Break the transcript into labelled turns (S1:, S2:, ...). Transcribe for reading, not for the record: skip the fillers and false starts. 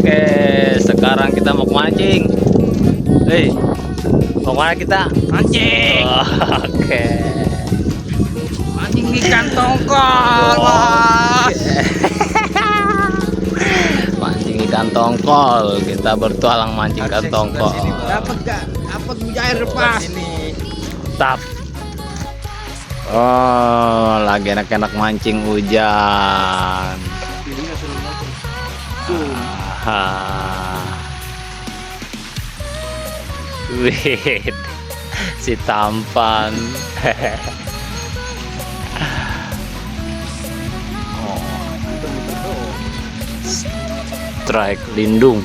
S1: Oke, sekarang kita mau mancing. Hei, mau kemana kita?
S2: Mancing.
S1: Oke.
S2: Mancing di kantong kol. Wah.
S1: Mancing ikan tongkol. Kita bertualang mancing ikan tongkol.
S2: Dapat gak? Dapat mujair pas ini.
S1: Tap. Oh, lagi enak-enak mancing hujan. Wih, si tampan. Strike lindung.